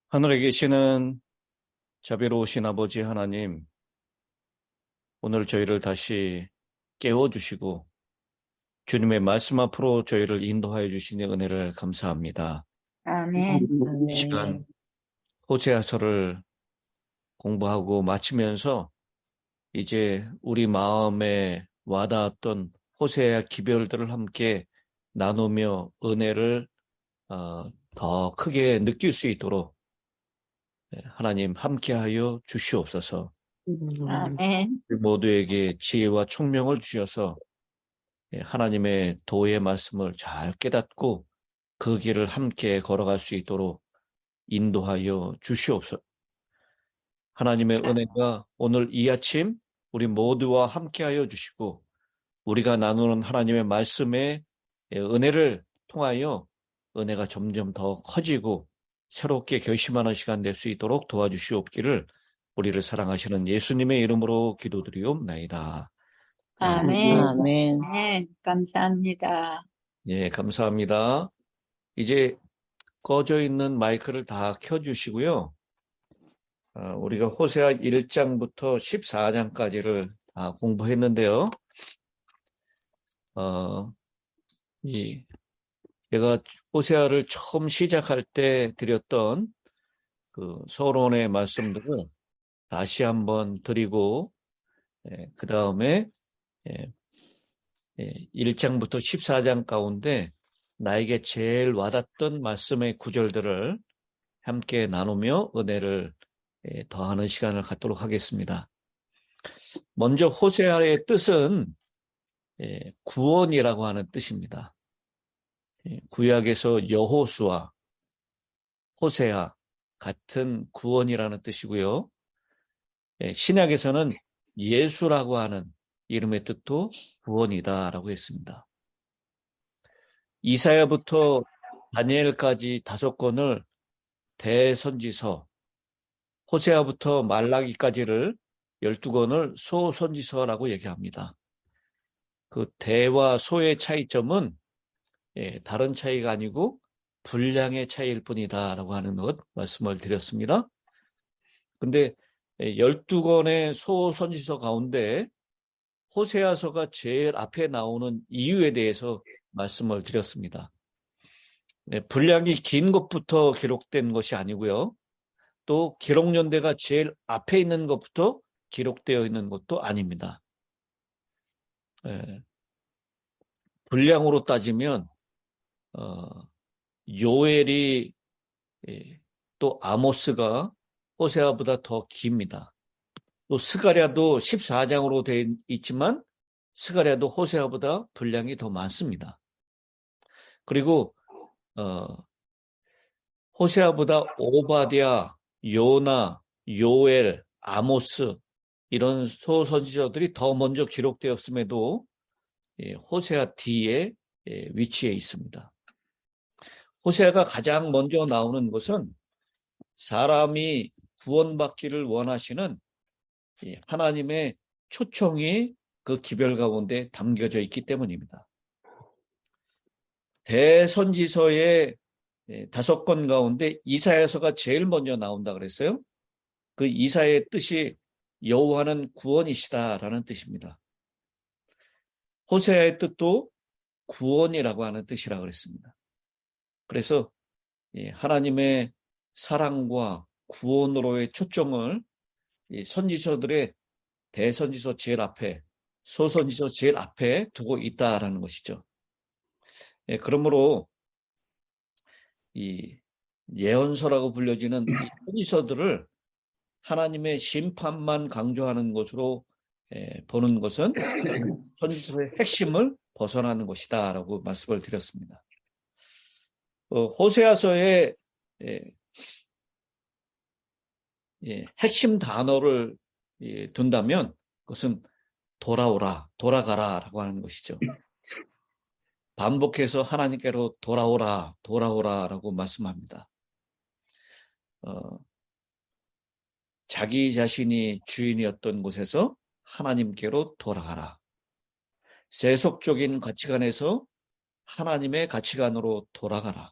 하늘에 계시는 자비로우신 아버지 하나님, 오늘 저희를 다시 깨워주시고 주님의 말씀 앞으로 저희를 인도하여 주시니 은혜를 감사합니다. 아멘. 이 시간 호세아서를 공부하고 마치면서 이제 우리 마음에 와닿았던 호세아 기별들을 함께 나누며 은혜를 더 크게 느낄 수 있도록 하나님 함께하여 주시옵소서. 아멘. 우리 모두에게 지혜와 총명을 주셔서 하나님의 도의 말씀을 잘 깨닫고 그 길을 함께 걸어갈 수 있도록 인도하여 주시옵소서. 하나님의 은혜가 오늘 이 아침 우리 모두와 함께하여 주시고 우리가 나누는 하나님의 말씀의 은혜를 통하여 은혜가 점점 더 커지고 새롭게 결심하는 시간 될 수 있도록 도와주시옵기를 우리를 사랑하시는 예수님의 이름으로 기도드리옵나이다. 아멘. 아멘. 아멘. 감사합니다. 예, 감사합니다. 이제 꺼져 있는 마이크를 다 켜주시고요. 우리가 호세아 1장부터 14장까지를 다 공부했는데요. 제가 호세아를 처음 시작할 때 드렸던 그 서론의 말씀들을 다시 한번 드리고, 그 다음에 1장부터 14장 가운데 나에게 제일 와닿던 말씀의 구절들을 함께 나누며 은혜를 더하는 시간을 갖도록 하겠습니다. 먼저 호세아의 뜻은 구원이라고 하는 뜻입니다. 구약에서 여호수아, 호세아 같은 구원이라는 뜻이고요. 신약에서는 예수라고 하는 이름의 뜻도 구원이다라고 했습니다. 이사야부터 다니엘까지 5권을 대선지서, 호세아부터 말라기까지를 12권을 소선지서라고 얘기합니다. 그 대와 소의 차이점은 다른 차이가 아니고 분량의 차이일 뿐이다라고 하는 것 말씀을 드렸습니다. 근데 12권의 소선지서 가운데 호세아서가 제일 앞에 나오는 이유에 대해서 말씀을 드렸습니다. 분량이 긴 것부터 기록된 것이 아니고요. 또 기록 연대가 제일 앞에 있는 것부터 기록되어 있는 것도 아닙니다. 분량으로 따지면 요엘이 또 아모스가 호세아보다 더 깁니다. 또 스가랴도 14장으로 되어 있지만 스가랴도 호세아보다 분량이 더 많습니다. 그리고 호세아보다 오바댜, 요나, 요엘, 아모스 이런 소선지자들이 더 먼저 기록되었음에도 호세아 뒤에 위치해 있습니다. 호세아가 가장 먼저 나오는 것은 사람이 구원받기를 원하시는 하나님의 초청이 그 기별 가운데 담겨져 있기 때문입니다. 대선지서의 5권 가운데 이사야서가 제일 먼저 나온다 그랬어요. 그 이사야의 뜻이 여호와는 구원이시다라는 뜻입니다. 호세아의 뜻도 구원이라고 하는 뜻이라고 그랬습니다. 그래서 하나님의 사랑과 구원으로의 초점을 선지서들의 대선지서 제일 앞에, 소선지서 제일 앞에 두고 있다라는 것이죠. 그러므로 이 예언서라고 불려지는 이 선지서들을 하나님의 심판만 강조하는 것으로 보는 것은 선지서의 핵심을 벗어나는 것이다라고 말씀을 드렸습니다. 호세아서의 핵심 단어를 둔다면 그것은 돌아오라, 돌아가라라고 하는 것이죠. 반복해서 하나님께로 돌아오라, 돌아오라라고 말씀합니다. 자기 자신이 주인이었던 곳에서 하나님께로 돌아가라. 세속적인 가치관에서 하나님의 가치관으로 돌아가라.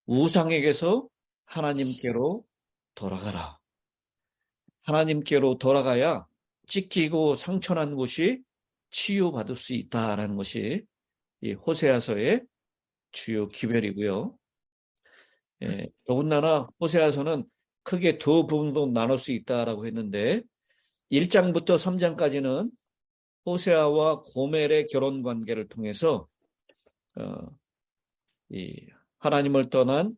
우상에게서 하나님께로 돌아가라. 하나님께로 돌아가야 찢기고 상처난 곳이 치유받을 수 있다라는 것이 이 호세아서의 주요 기별이고요. 더군다나 호세아서는 크게 두 부분도 나눌 수 있다라고 했는데 1장부터 3장까지는 호세아와 고멜의 결혼 관계를 통해서 이 하나님을 떠난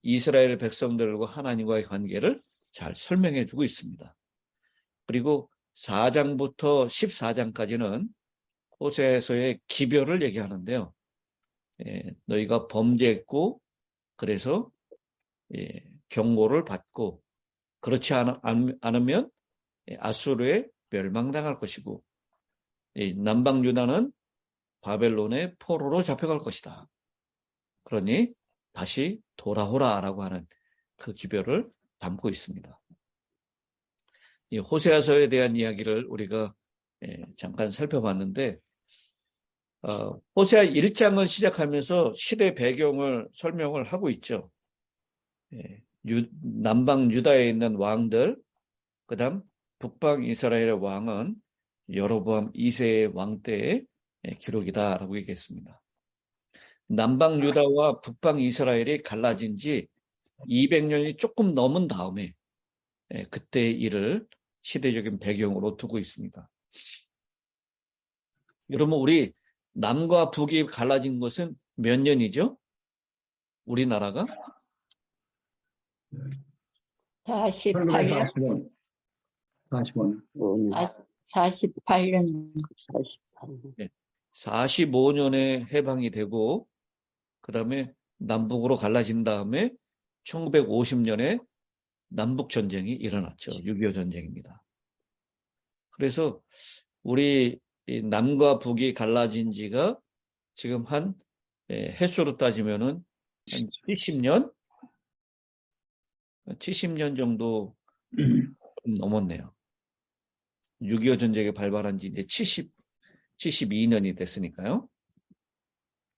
이스라엘 백성들과 하나님과의 관계를 잘 설명해 주고 있습니다. 그리고 4장부터 14장까지는 호세아서의 기별을 얘기하는데요. 너희가 범죄했고 그래서 경고를 받고 그렇지 않으면 아수르에 멸망당할 것이고 남방 유다는 바벨론의 포로로 잡혀갈 것이다. 그러니 다시 돌아오라라고 하는 그 기별을 담고 있습니다. 이 호세아서에 대한 이야기를 우리가 잠깐 살펴봤는데 호세아 1장을 시작하면서 시대 배경을 설명을 하고 있죠. 남방 유다에 있는 왕들, 그 다음 북방 이스라엘의 왕은 여로보암 2세의 왕 때의 기록이다라고 얘기했습니다. 남방 유다와 북방 이스라엘이 갈라진 지 200년이 조금 넘은 다음에 그때의 일을 시대적인 배경으로 두고 있습니다. 여러분, 우리 남과 북이 갈라진 것은 몇 년이죠? 우리나라가? 48년. 48년. 45년에 해방이 되고 그 다음에 남북으로 갈라진 다음에 1950년에 남북전쟁이 일어났죠. 6.25 전쟁입니다. 그래서 우리 남과 북이 갈라진 지가 지금 한 횟수로 따지면은 한 70년 정도 넘었네요. 6.25 전쟁이 발발한 지 이제 72년이 됐으니까요.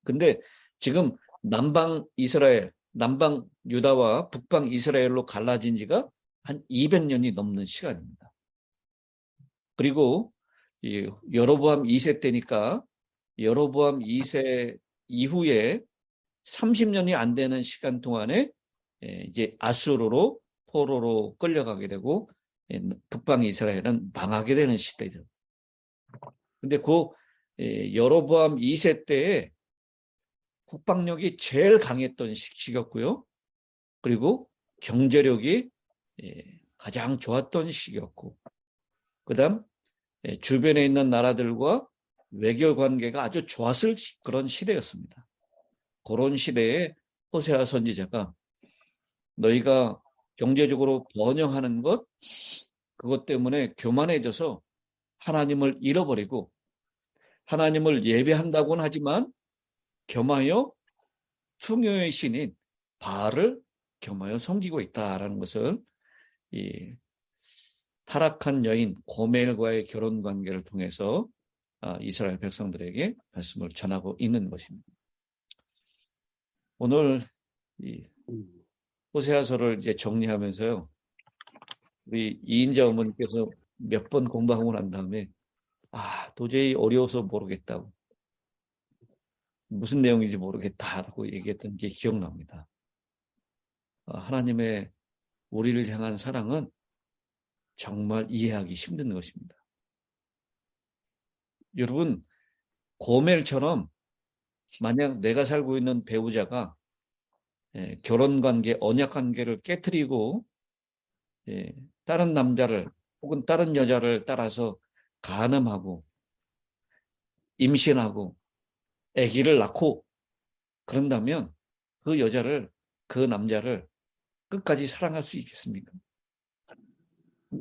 근데 지금 남방 유다와 북방 이스라엘로 갈라진 지가 한 200년이 넘는 시간입니다. 그리고 여로보암 2세 때니까 여로보암 2세 이후에 30년이 안 되는 시간 동안에 이제 아수르로 포로로 끌려가게 되고 북방 이스라엘은 망하게 되는 시대죠. 근데 그 여로보암 2세 때에 국방력이 제일 강했던 시기였고요. 그리고 경제력이 가장 좋았던 시기였고, 그 다음 주변에 있는 나라들과 외교 관계가 아주 좋았을 그런 시대였습니다. 그런 시대에 호세아 선지자가 너희가 경제적으로 번영하는 그것 때문에 교만해져서 하나님을 잃어버리고 하나님을 예배한다고는 하지만 겸하여 풍요의 신인 바알을 겸하여 섬기고 있다라는 것을 이 타락한 여인 고멜과의 결혼 관계를 통해서 이스라엘 백성들에게 말씀을 전하고 있는 것입니다. 오늘 이 호세아서를 이제 정리하면서요, 우리 이인자 어머니께서 몇 번 공부하고 난 다음에 도저히 어려워서 모르겠다고, 무슨 내용인지 모르겠다라고 얘기했던 게 기억납니다. 하나님의 우리를 향한 사랑은 정말 이해하기 힘든 것입니다. 여러분, 고멜처럼 만약 내가 살고 있는 배우자가 결혼관계, 언약관계를 깨트리고 다른 남자를 혹은 다른 여자를 따라서 간음하고 임신하고 아기를 낳고 그런다면 그 남자를 끝까지 사랑할 수 있겠습니까?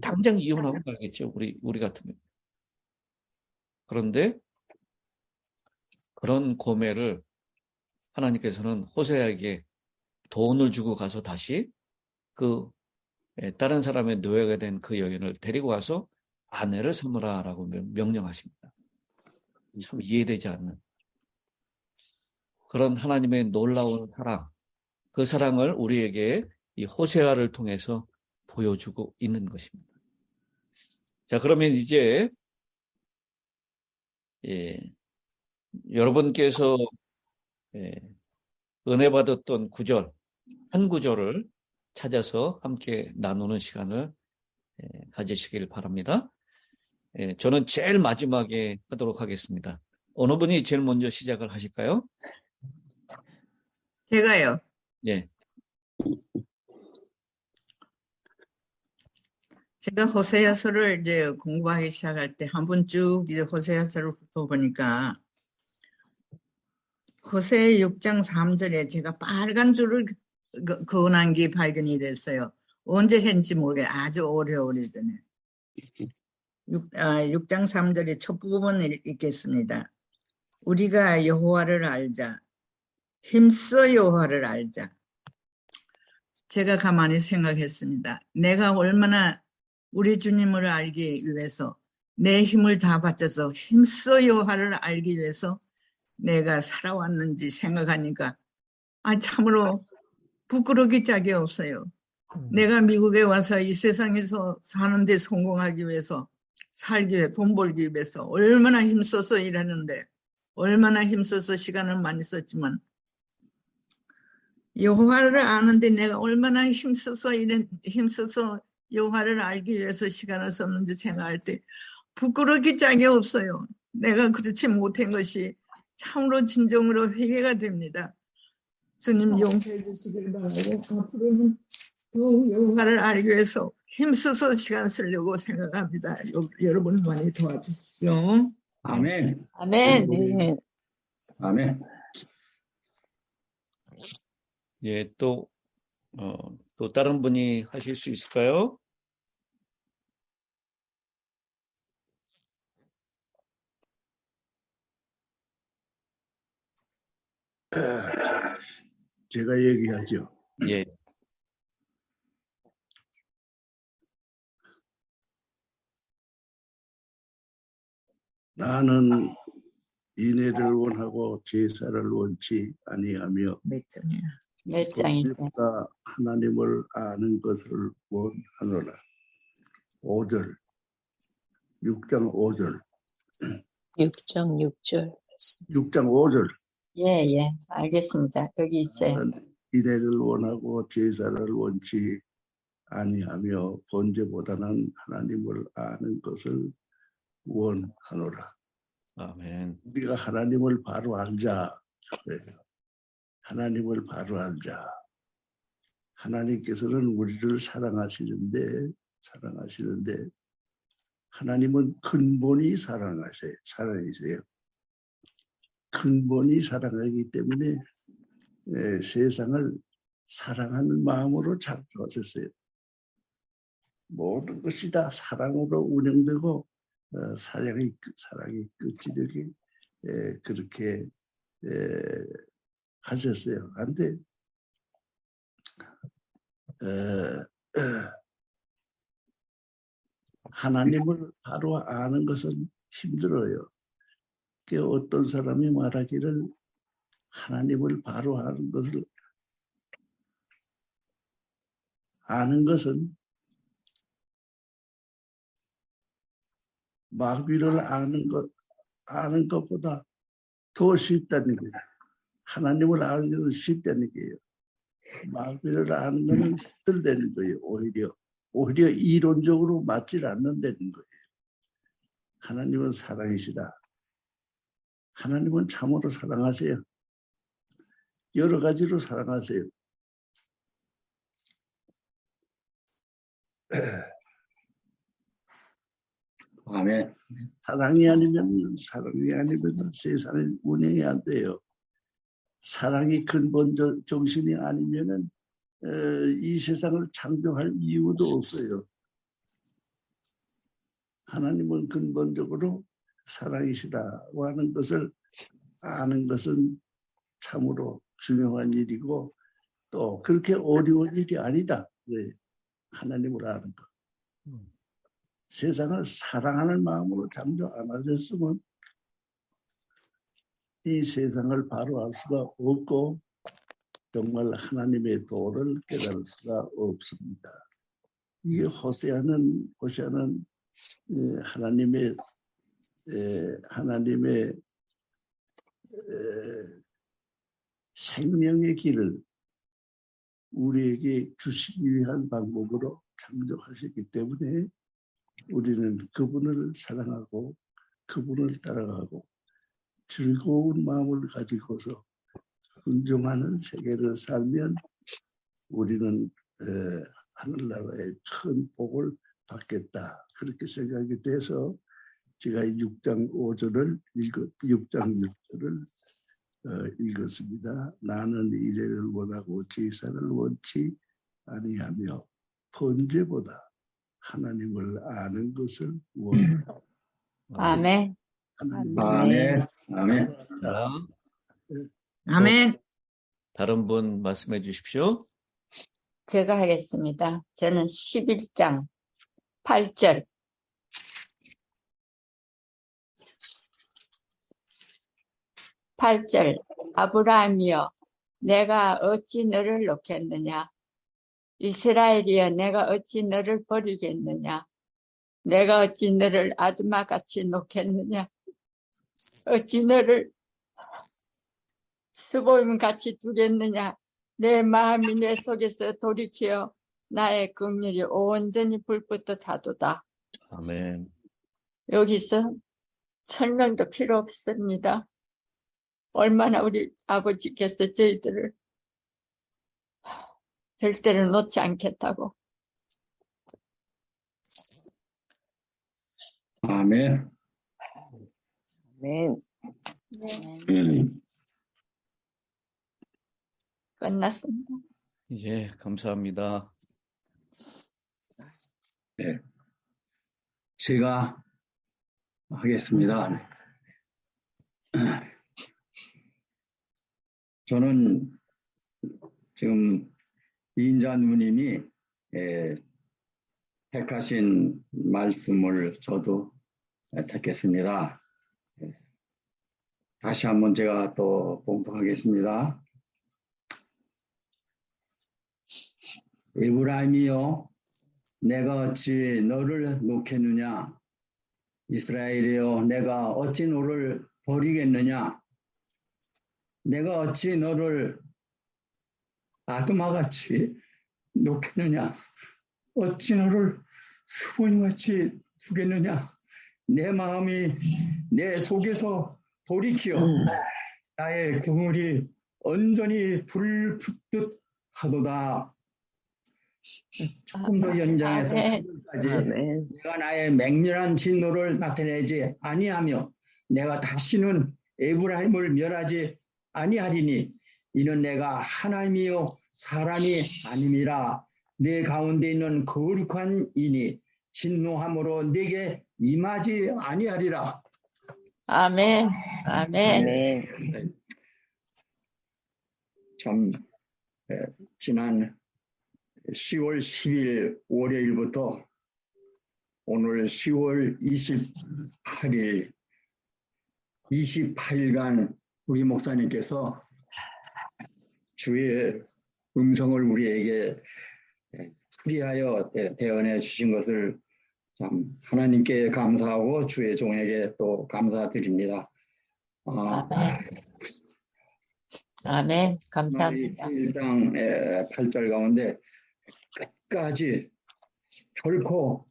당장 이혼하고 말겠죠. 우리 같으면. 그런데 그런 고멜을 하나님께서는 호세아에게 돈을 주고 가서 다시 그 다른 사람의 노예가 된 그 여인을 데리고 와서 아내를 삼으라라고 명령하십니다. 참 이해되지 않는 그런 하나님의 놀라운 사랑, 그 사랑을 우리에게 이 호세아를 통해서 보여주고 있는 것입니다. 자, 그러면 이제 여러분께서 은혜 받았던 구절, 한 구절을 찾아서 함께 나누는 시간을 가지시길 바랍니다. 저는 제일 마지막에 하도록 하겠습니다. 어느 분이 제일 먼저 시작을 하실까요? 제가요. 예. 제가 호세아서를 이제 공부하기 시작할 때 한 번 쭉 이제 호세아서를 훑어보니까 호세 6장 3절에 제가 빨간 줄을 그어난 게 발견이 됐어요. 언제 했는지 모르겠어요. 아주 오래전에. 6장 3절의 첫 부분을 읽겠습니다. 우리가 여호와를 알자. 힘써 여호와를 알자. 제가 가만히 생각했습니다. 내가 얼마나 우리 주님을 알기 위해서 내 힘을 다 바쳐서 힘써 여호와를 알기 위해서 내가 살아왔는지 생각하니까 참으로 부끄럽기 짝이 없어요. 내가 미국에 와서 이 세상에서 사는데 성공하기 위해서 살기 위해 돈 벌기 위해서 얼마나 힘써서 일하는데 얼마나 힘써서 시간을 많이 썼지만 여호와를 아는데 내가 얼마나 힘써서 여호와를 알기 위해서 시간을 썼는지 생각할 때 부끄럽기 짝이 없어요. 내가 그렇지 못한 것이 참으로 진정으로 회개가 됩니다. 주님 용서해 주시길 바라고 앞으로는 더욱 여호와를 알기 위해서 힘써서 시간 쓰려고 생각합니다. 여러분 많이 도와주십시오. 아멘. 아멘. 네. 아멘. 예, 또 다른 분이 하실 수 있을까요? 제가 얘기하죠. 예. 나는 인애를 원하고 제사를 원치 아니하며 몇 장이세요? 보다 하나님을 아는 것을 원하노라. 5절 6장 5절 6장 6절 6장 5절 예, 알겠습니다. 여기 있어요. 인애를 원하고 제사를 원치 아니하며 번제보다는 하나님을 아는 것을 원하노라. 아멘. 우리가 하나님을 바로 알자. 그래요. 하나님을 바로 알자. 하나님께서는 우리를 사랑하시는데 하나님은 근본이 사랑이세요. 근본이 사랑하기 때문에 세상을 사랑하는 마음으로 창조하셨어요. 모든 것이 다 사랑으로 운영되고 사랑이 끝이 되게 그렇게 하셨어요. 그런데 하나님을 바로 아는 것은 힘들어요. 어떤 사람이 말하기를 하나님을 바로 아는 것은 마귀를 아는 것보다 더 쉽다는 거예요. 하나님을 아는 것은 쉽다는 거예요. 마귀를 아는 것은 힘들다는 거예요. 오히려 이론적으로 맞지 않는다는 거예요. 하나님은 사랑이시라. 하나님은 참으로 사랑하세요. 여러 가지로 사랑하세요. 아멘. 사랑이 아니면 세상의 운영이 안 돼요. 사랑이 근본 정신이 아니면은 이 세상을 창조할 이유도 없어요. 하나님은 근본적으로 사랑이시라고 하는 것을 아는 것은 참으로 중요한 일이고 또 그렇게 어려운 일이 아니다. 왜? 하나님을 아는 것. 세상을 사랑하는 마음으로 창조 안 하셨으면 이 세상을 바로 알 수가 없고 정말 하나님의 도를 깨달을 수가 없습니다. 이 호세아는 하나님의 생명의 길을 우리에게 주시기 위한 방법으로 창조하셨기 때문에 우리는 그분을 사랑하고 그분을 따라가고 즐거운 마음을 가지고서 순종하는 세계를 살면 우리는 하늘나라의 큰 복을 받겠다. 그렇게 생각이 돼서 제가 6장 5절을 6장 6절을 읽었습니다. 나는 이래를 원하고 제사를 원치 아니하며 번제보다 하나님을 아는 것을 원한다. 아멘. 하나님을 아멘. 아멘. 자, 아멘. 다른 분 말씀해 주십시오. 제가 하겠습니다. 저는 11장 8절. 아브라함이여 내가 어찌 너를 놓겠느냐 이스라엘이여 내가 어찌 너를 버리겠느냐 내가 어찌 너를 아드마같이 놓겠느냐 어찌 너를 스보임같이 두겠느냐 내 마음이 내 속에서 돌이켜 나의 긍휼이 온전히 불붙듯 하도다. 아멘. 여기서 설명도 필요 없습니다. 얼마나 우리 아버지께서 저희들을 절대로 놓지 않겠다고. 아멘. 아멘. 끝났습니다. 예, 감사합니다. 네. 제가 하겠습니다. 저는 지금 이인자 누님이 택하신 말씀을 저도 택했습니다. 다시 한번 제가 또 봉독하겠습니다. 에브라임이여 내가 어찌 너를 놓겠느냐 이스라엘이여 내가 어찌 너를 버리겠느냐 내가 어찌 너를 아드마같이 놓겠느냐 어찌 너를 수본같이 두겠느냐 내 마음이 내 속에서 돌이키어 나의 긍휼이 온전히 불붙듯 하도다. 조금 더 연장해서 까지 내가 나의 맹렬한 진노를 나타내지 아니하며 내가 다시는 에브라임을 멸하지 아니하리니 이는 내가 하나님이요 사람이 아님이라 내 가운데 있는 거룩한 이니 진노함으로 내게 임하지 아니하리라. 아멘. 아멘. 참 지난 10월 10일 월요일부터 오늘 10월 28일 28일간 우리 목사님께서 주의 음성을 우리에게 수리하여 대언해 주신 것을 참 하나님께 감사하고 주의 종에게 또 감사드립니다. 아멘. 감사합니다. 1장 8절 가운데 끝까지 결코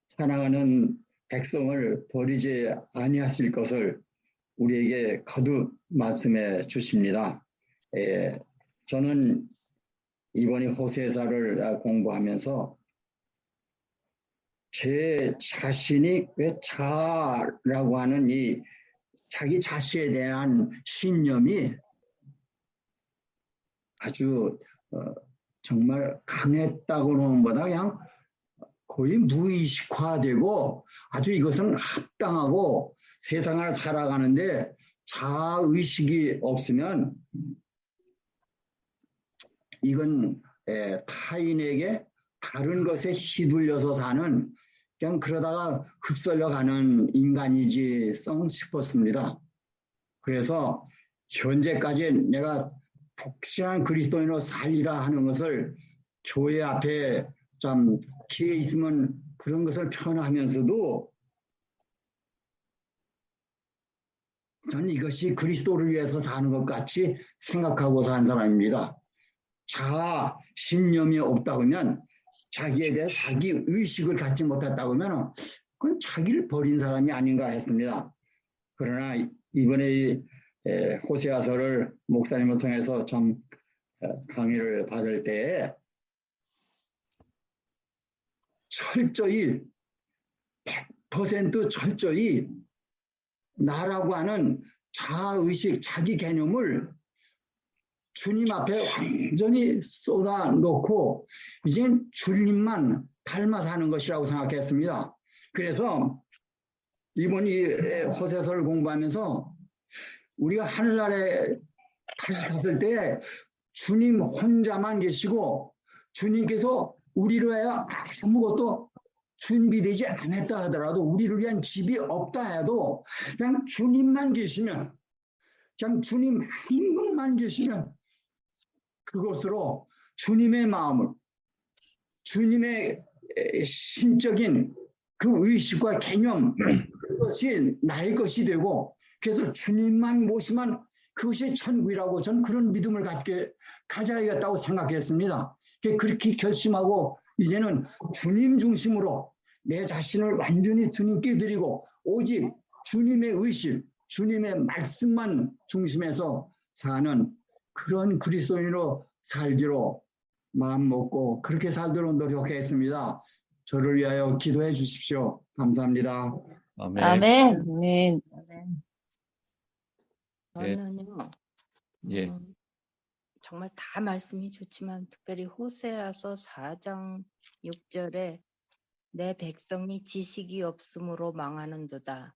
살아가는 백성을 버리지 아니하실 것을 우리에게 거듭 말씀해 주십니다. 저는 이번에 호세아서를 공부하면서 제 자신이 왜 자라고 하는 이 자기 자신에 대한 신념이 아주 정말 강했다고는 것보다 그냥 거의 무의식화되고 아주 이것은 합당하고 세상을 살아가는데 자의식이 없으면 이건 타인에게 다른 것에 휘둘려서 사는 그냥 그러다가 흡설려가는 인간이지 싶었습니다. 그래서 현재까지 내가 독실한 그리스도인으로 살리라 하는 것을 교회 앞에 좀 기회 있으면 그런 것을 표현하면서도 저는 이것이 그리스도를 위해서 사는 것 같이 생각하고 산 사람입니다. 자아 신념이 없다고 하면 자기에 대해 자기 의식을 갖지 못했다고 하면 그건 자기를 버린 사람이 아닌가 했습니다. 그러나 이번에 호세아서를 목사님을 통해서 좀 강의를 받을 때 철저히 100% 철저히 나라고 하는 자아의식, 자기 개념을 주님 앞에 완전히 쏟아놓고 이젠 주님만 닮아 사는 것이라고 생각했습니다. 그래서 이번 이 호세서를 공부하면서 우리가 하늘나라에 다시 갔을 때 주님 혼자만 계시고 주님께서 우리를 위하여 아무것도 준비되지 않았다 하더라도 우리를 위한 집이 없다 해도 그냥 주님만 계시면 그냥 주님 한 분만 계시면 그것으로 주님의 마음을 주님의 신적인 그 의식과 개념 그것이 나의 것이 되고 그래서 주님만 모시면 그것이 천국이라고 저는 그런 믿음을 가져야겠다고 생각했습니다. 그렇게 결심하고 이제는 주님 중심으로 내 자신을 완전히 주님께 드리고 오직 주님의 의식, 주님의 말씀만 중심에서 사는 그런 그리스도인으로 살기로 마음 먹고 그렇게 살도록 노력했습니다. 저를 위하여 기도해 주십시오. 감사합니다. 아멘. 아멘. 아멘. 예. 저는요, 예. 정말 다 말씀이 좋지만 특별히 호세아서 4장 6절에 내 백성이 지식이 없으므로 망하는도다.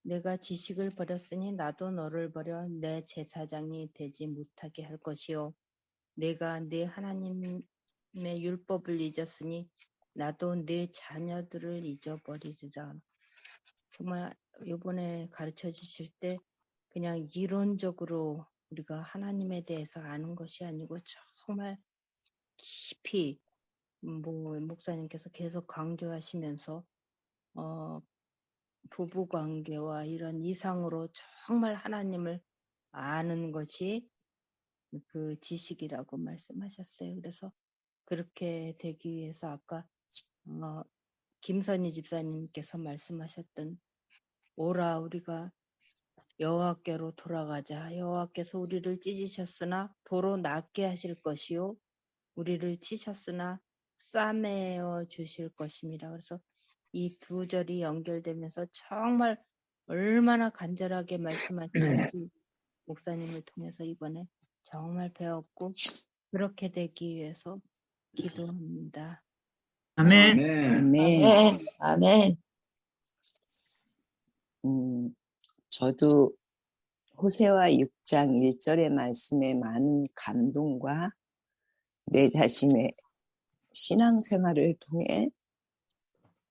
내가 지식을 버렸으니 나도 너를 버려 내 제사장이 되지 못하게 할 것이요. 내가 네 하나님의 율법을 잊었으니 나도 네 자녀들을 잊어버리리라. 정말 이번에 가르쳐 주실 때 그냥 이론적으로 우리가 하나님에 대해서 아는 것이 아니고 정말 깊이 목사님께서 계속 강조하시면서 부부 관계와 이런 이상으로 정말 하나님을 아는 것이 그 지식이라고 말씀하셨어요. 그래서 그렇게 되기 위해서 아까 김선희 집사님께서 말씀하셨던 오라 우리가 여호와께로 돌아가자. 여호와께서 우리를 찢으셨으나 도로 낫게 하실 것이요. 우리를 치셨으나 싸매어 주실 것입니다. 그래서 이 두 절이 연결되면서 정말 얼마나 간절하게 말씀하시는지 목사님을 통해서 이번에 정말 배웠고 그렇게 되기 위해서 기도합니다. 아멘. 아멘. 아멘. 아멘. 저도 호세아 6장 1절의 말씀에 많은 감동과 내 자신의 신앙생활을 통해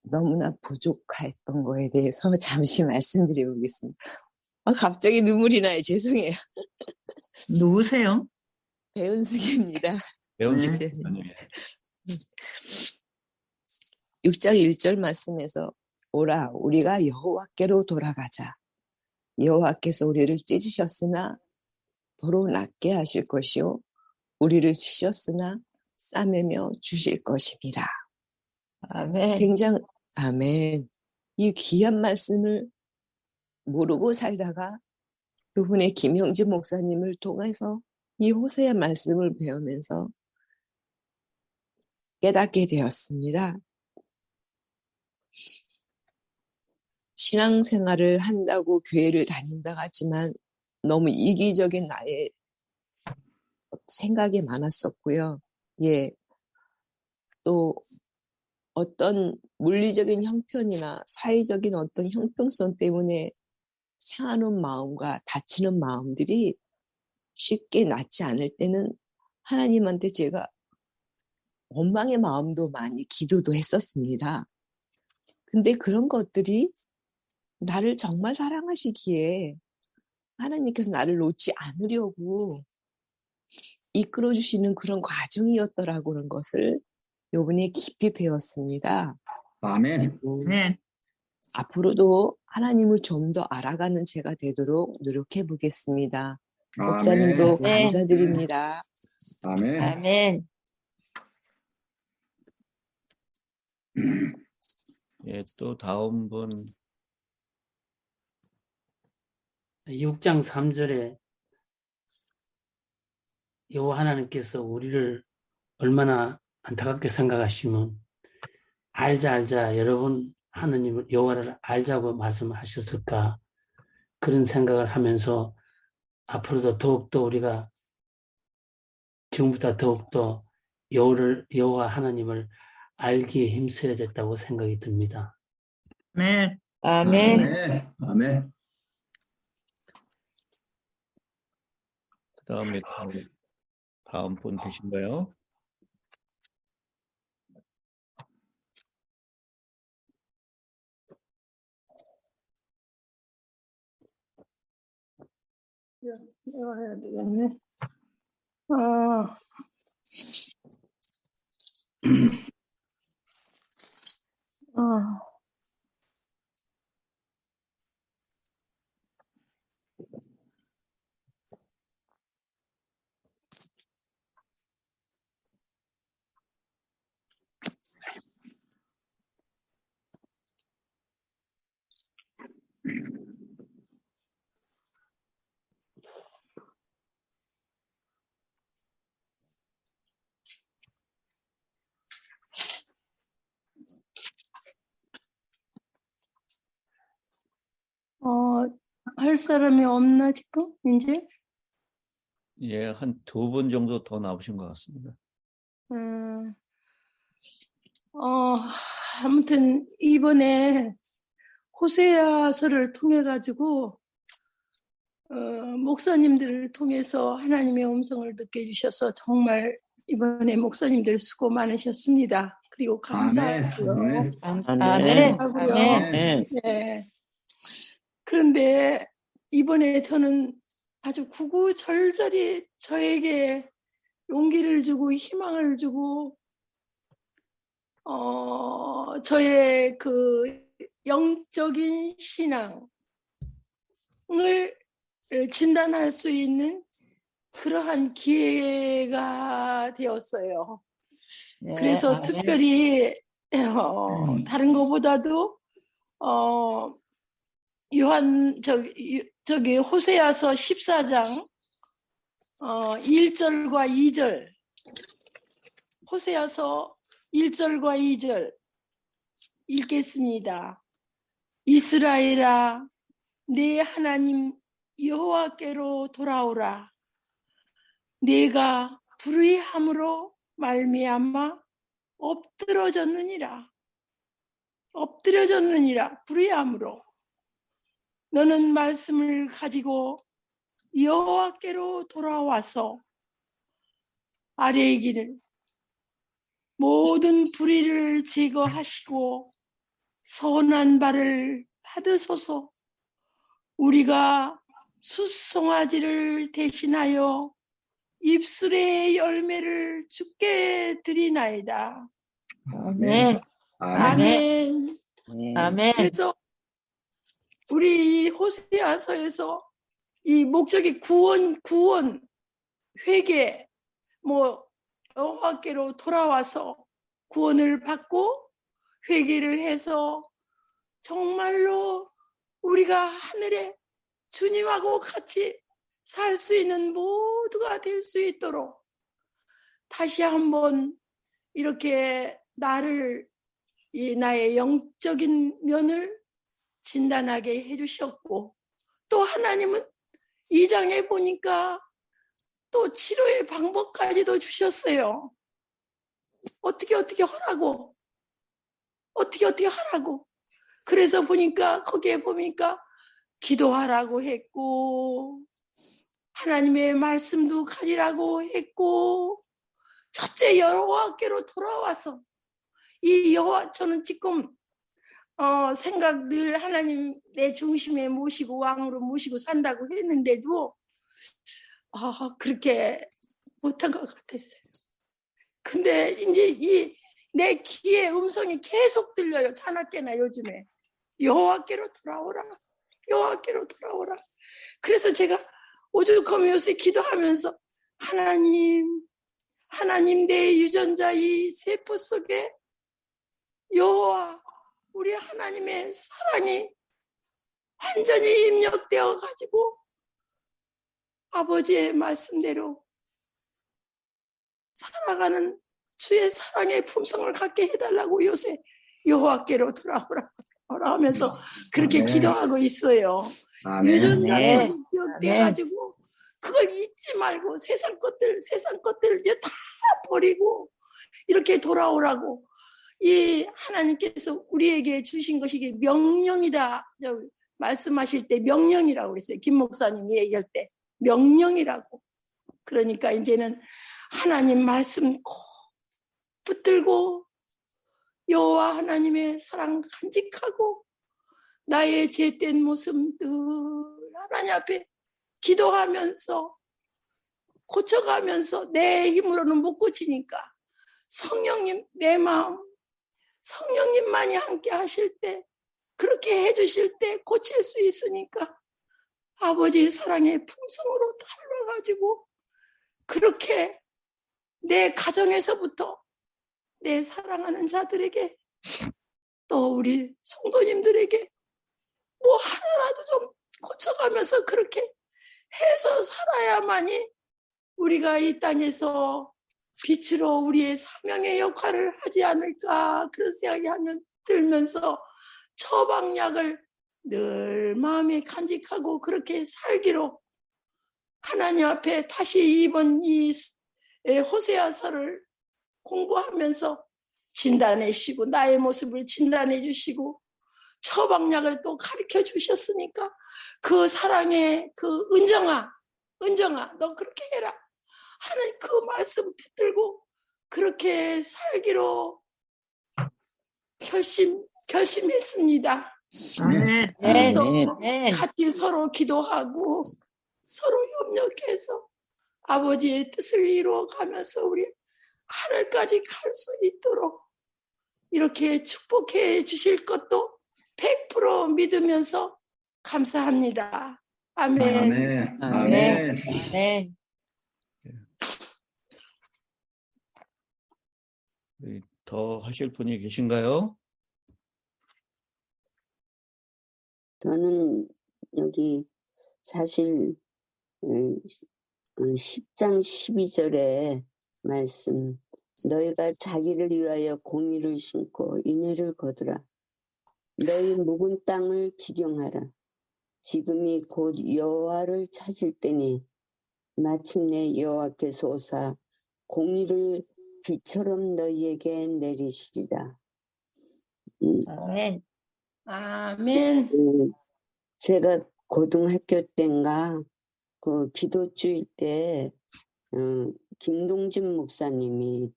너무나 부족했던 거에 대해서 잠시 말씀드려보겠습니다. 갑자기 눈물이 나요. 죄송해요. 누구세요? 배은숙입니다. 배운식 네. 아니에요. 6장 1절 말씀에서 오라 우리가 여호와께로 돌아가자. 여호와께서 우리를 찢으셨으나 도로 낫게 하실 것이요 우리를 치셨으나 싸매며 주실 것입니다. 아멘. 굉장히 아멘. 이 귀한 말씀을 모르고 살다가 그분의 김형진 목사님을 통해서 이 호세아 말씀을 배우면서 깨닫게 되었습니다. 신앙생활을 한다고 교회를 다닌다고 하지만 너무 이기적인 나의 생각이 많았었고요. 예, 또 어떤 물리적인 형편이나 사회적인 어떤 형평성 때문에 상하는 마음과 다치는 마음들이 쉽게 낫지 않을 때는 하나님한테 제가 원망의 마음도 많이 기도도 했었습니다. 근데 그런 것들이 나를 정말 사랑하시기에 하나님께서 나를 놓지 않으려고 이끌어 주시는 그런 과정이었더라고 하는 것을 요번에 깊이 배웠습니다. 아멘. 네. 앞으로도 하나님을 좀 더 알아가는 제가 되도록 노력해 보겠습니다. 목사님도 아멘. 네. 감사드립니다. 아멘. 아멘. 예, 또 다음 분. 6장 3절에 여호와 하나님께서 우리를 얼마나 안타깝게 생각하시면 알자 여러분 하나님을 여호와를 알자고 말씀하셨을까 그런 생각을 하면서 앞으로도 더욱더 우리가 지금보다 더욱더 여호와 하나님을 알기에 힘써야 됐다고 생각이 듭니다. 네. 아멘. 아멘. 아멘. 그 다음에 다음 분 계신가요? 내가 해야 되겠네. 아, 아, 할 사람이 없나 지금 이제? 예, 한 두 분 정도 더 나오신 것 같습니다. 음, 아무튼 이번에 호세아서를 통해 가지고 목사님들을 통해서 하나님의 음성을 듣게 해주셔서 정말 이번에 목사님들 수고 많으셨습니다. 그리고 감사하고요. 아멘. 아멘. 감사하고요. 아멘. 네. 그런데 이번에 저는 아주 구구절절히 저에게 용기를 주고 희망을 주고 저의 그 영적인 신앙을 진단할 수 있는 그러한 기회가 되었어요. 네, 그래서 아멘. 특별히 다른 것보다도 저기 호세아서 14장 1절과 2절 호세아서 1절과 2절 읽겠습니다. 이스라엘아 내 하나님 여호와께로 돌아오라. 내가 불의함으로 말미암아 엎드러졌느니라. 불의함으로. 너는 말씀을 가지고 여호와께로 돌아와서 아래의 길을 모든 불의를 제거하시고 선한 바를 받으소서. 우리가 숫송아지를 대신하여 입술의 열매를 주께 드리나이다. 아멘. 아멘. 아멘. 그래서 우리 이 호세아서에서 이 목적이 구원, 회개, 여호와께로 돌아와서 구원을 받고 회개를 해서 정말로 우리가 하늘에 주님하고 같이 살 수 있는 모두가 될 수 있도록 다시 한번 이렇게 나의 영적인 면을 진단하게 해주셨고 또 하나님은 2장에 보니까 또 치료의 방법까지도 주셨어요. 어떻게 하라고. 그래서 거기에 보니까 기도하라고 했고 하나님의 말씀도 가지라고 했고 첫째 여호와께로 돌아와서 저는 지금 생각 늘 하나님 내 중심에 모시고 왕으로 모시고 산다고 했는데도 그렇게 못한 것 같았어요. 근데 이제 이 내 귀에 음성이 계속 들려요. 자나깨나 요즘에. 여호와께로 돌아오라. 여호와께로 돌아오라. 그래서 제가 오죽하면 요새 기도하면서 하나님 내 유전자 이 세포 속에 여호와 우리 하나님의 사랑이 완전히 입력되어 가지고 아버지의 말씀대로 살아가는 주의 사랑의 품성을 갖게 해달라고 요새 여호와께로 돌아오라 하면서 그렇게 아멘. 기도하고 있어요. 아멘. 유전자 네. 속에 기억돼 가지고 그걸 잊지 말고 세상 것들 이제 다 버리고 이렇게 돌아오라고 이 하나님께서 우리에게 주신 것이 이게 명령이다. 말씀하실 때 명령이라고 그랬어요. 김 목사님이 얘기할 때 명령이라고. 그러니까 이제는 하나님 말씀 꼭 붙들고 여호와 하나님의 사랑 간직하고 나의 죄된 모습 늘 하나님 앞에 기도하면서 고쳐가면서 내 힘으로는 못 고치니까 성령님 내 마음 성령님만이 함께 하실 때 그렇게 해주실 때 고칠 수 있으니까 아버지의 사랑의 품성으로 닮아가지고 그렇게 내 가정에서부터 내 사랑하는 자들에게 또 우리 성도님들에게 뭐 하나라도 좀 고쳐가면서 그렇게 해서 살아야만이 우리가 이 땅에서 빛으로 우리의 사명의 역할을 하지 않을까 그런 생각이 들면서 처방약을 늘 마음에 간직하고 그렇게 살기로 하나님 앞에 다시 이번 이 호세아서를 공부하면서 진단해 주시고 나의 모습을 진단해 주시고 처방약을 또 가르쳐 주셨으니까 그 사랑의 그 은정아 너 그렇게 해라 하는 그 말씀 붙들고 그렇게 살기로 결심했습니다. 아멘. 그래서 네. 같이 서로 기도하고 서로 협력해서 아버지의 뜻을 이루어가면서 우리 하늘까지 갈 수 있도록 이렇게 축복해 주실 것도 100% 믿으면서 감사합니다. 아멘. 아멘. 아멘. 아멘. 네. 더 하실 분이 계신가요? 저는 여기 사실 10장 12절에 말씀 너희가 자기를 위하여 공의를 심고 인애를 거두라. 너희 묵은 땅을 기경하라. 지금이 곧 여호와를 찾을 때니 마침내 여호와께서 오사 공의를 비처럼 너희에게 내리시리라. 아멘. 아멘. 제가 고등학교 때인가 그 기도주일 때 김동진 목사님이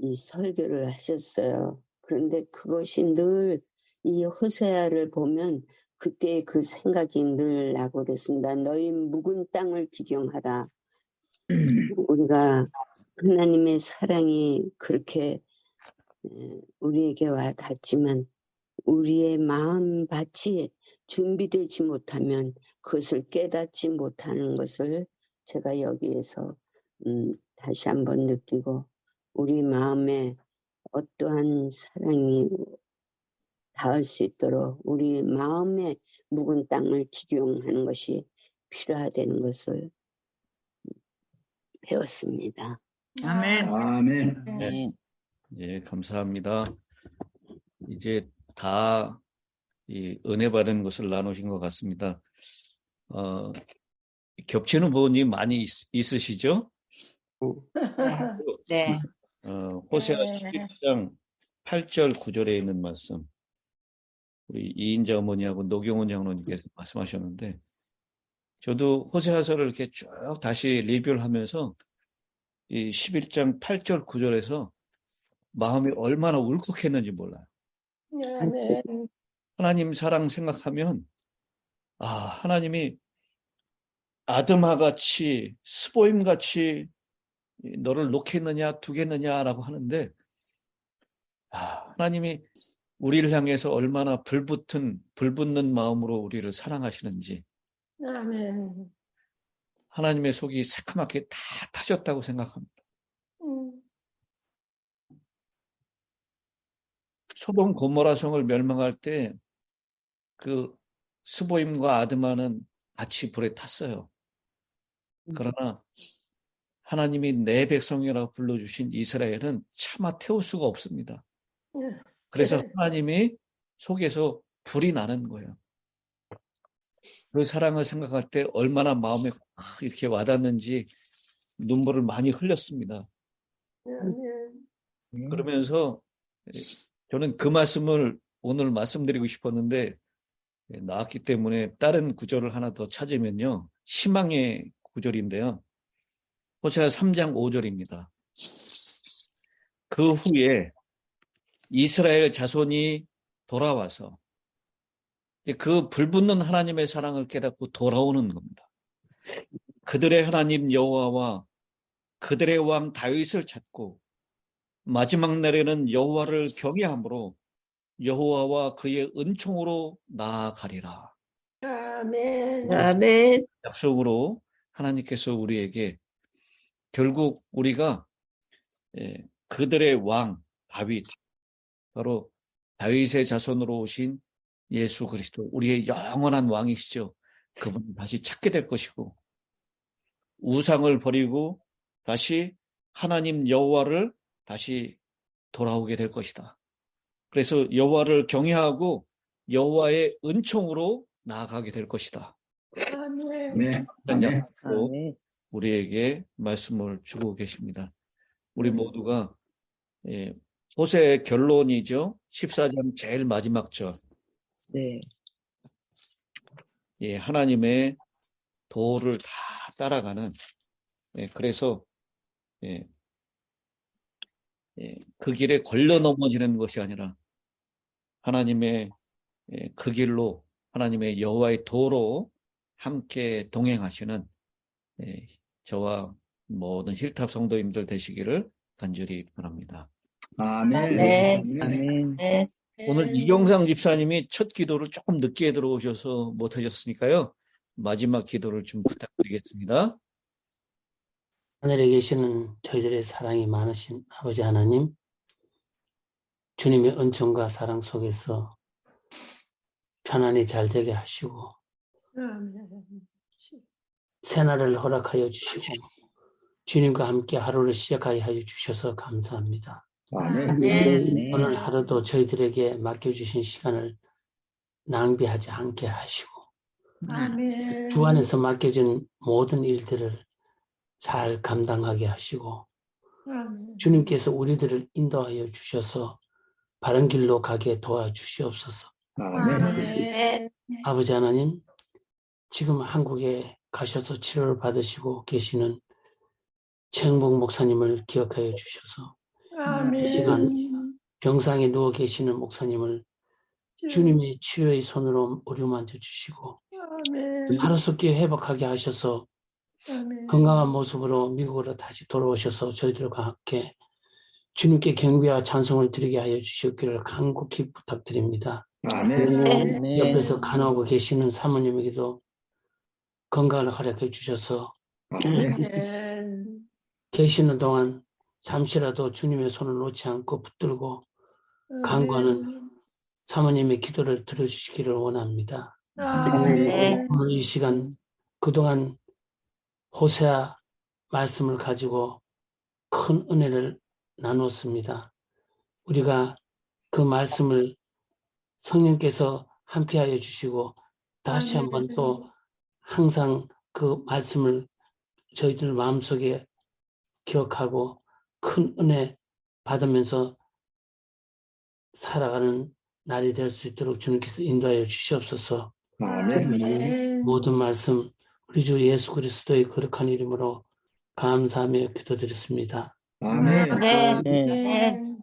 이 설교를 하셨어요. 그런데 그것이 늘 이 호세아를 보면 그때 그 생각이 늘 나고 그랬습니다. 너희 묵은 땅을 기경하라. 우리가 하나님의 사랑이 그렇게 우리에게 와 닿지만 우리의 마음밭이 준비되지 못하면 그것을 깨닫지 못하는 것을 제가 여기에서 다시 한번 느끼고 우리 마음에 어떠한 사랑이 닿을 수 있도록 우리 마음의 묵은 땅을 기경하는 것이 필요하다는 것을 배웠습니다. 아멘. 아멘. 네. 예, 감사합니다. 이제 다 이 은혜 받은 것을 나누신 것 같습니다. 겹치는 부분이 많이 있으시죠? 네. 호세아 11장 8절 9절에 있는 말씀. 우리 이인자 어머니하고 노경원 장로님께서 말씀하셨는데 저도 호세아서를 이렇게 쭉 다시 리뷰를 하면서 이 11장 8절 9절에서 마음이 얼마나 울컥했는지 몰라요. 아멘. 하나님 사랑 생각하면 하나님이 아드마같이 스보임같이 너를 놓겠느냐 두겠느냐라고 하는데 하나님이 우리를 향해서 얼마나 불붙는 마음으로 우리를 사랑하시는지 아멘. 하나님의 속이 새카맣게 다 타셨다고 생각합니다. 소돔 고모라 성을 멸망할 때 그 스보임과 아드마는 같이 불에 탔어요. 그러나 하나님이 내 백성이라고 불러주신 이스라엘은 차마 태울 수가 없습니다. 그래서 하나님이 속에서 불이 나는 거예요. 그 사랑을 생각할 때 얼마나 마음에 이렇게 와닿는지 눈물을 많이 흘렸습니다. 그러면서 저는 그 말씀을 오늘 말씀드리고 싶었는데 나왔기 때문에 다른 구절을 하나 더 찾으면요. 희망의 구절인데요. 호세아 3장 5절입니다. 그 후에 이스라엘 자손이 돌아와서 그 불붙는 하나님의 사랑을 깨닫고 돌아오는 겁니다. 그들의 하나님 여호와와 그들의 왕 다윗을 찾고 마지막 날에는 여호와를 경외함으로 여호와와 그의 은총으로 나아가리라. 아멘. 아멘. 약속으로 하나님께서 우리에게 결국 우리가 그들의 왕 다윗, 바로 다윗의 자손으로 오신 예수 그리스도, 우리의 영원한 왕이시죠. 그분을 다시 찾게 될 것이고 우상을 버리고 다시 하나님 여호와를 다시 돌아오게 될 것이다. 그래서 여호와를 경외하고 여호와의 은총으로 나아가게 될 것이다. 아멘. 이런 아멘. 약속으로 우리에게 말씀을 주고 계십니다. 우리 모두가 호세의 결론이죠. 14장 제일 마지막 절. 네. 하나님의 도를 다 따라가는, 그래서 그 길에 걸려 넘어지는 것이 아니라 하나님의 그 길로 하나님의 여호와의 도로 함께 동행하시는 저와 모든 힐탑 성도님들 되시기를 간절히 바랍니다. 아멘. 아멘. 오늘 이경상 집사님이 첫 기도를 조금 늦게 들어오셔서 못하셨으니까요. 마지막 기도를 좀 부탁드리겠습니다. 하늘에 계시는 저희들의 사랑이 많으신 아버지 하나님, 주님의 은총과 사랑 속에서 편안히 잘 되게 하시고 새날을 허락하여 주시고 주님과 함께 하루를 시작하게 하여 주셔서 감사합니다. 아멘. 오늘 하루도 저희들에게 맡겨주신 시간을 낭비하지 않게 하시고 아멘. 주 안에서 맡겨진 모든 일들을 잘 감당하게 하시고 주님께서 우리들을 인도하여 주셔서 바른 길로 가게 도와주시옵소서. 아멘. 아버지 하나님, 지금 한국에 가셔서 치료를 받으시고 계시는 최흥복 목사님을 기억하여 주셔서 시간 병상에 누워 계시는 목사님을 주님의 치료의 손으로 어루만져 주시고 하루속히 회복하게 하셔서 건강한 모습으로 미국으로 다시 돌아오셔서 저희들과 함께 주님께 경배와 찬송을 드리게 하여 주시기를 간곡히 부탁드립니다. 아멘. 옆에서 간호하고 계시는 사모님에게도 건강을 허락해 주셔서 계시는 동안 잠시라도 주님의 손을 놓지 않고 붙들고 간구하는 사모님의 기도를 들어주시기를 원합니다. 오늘 이 시간 그동안 호세아 말씀을 가지고 큰 은혜를 나누었습니다. 우리가 그 말씀을 성령께서 함께하여 주시고 다시 한번 또 항상 그 말씀을 저희들 마음속에 기억하고 큰 은혜 받으면서 살아가는 날이 될 수 있도록 주님께서 인도하여 주시옵소서. 아멘. 모든 말씀 우리 주 예수 그리스도의 거룩한 이름으로 감사하며 기도드렸습니다. 아멘. 아멘.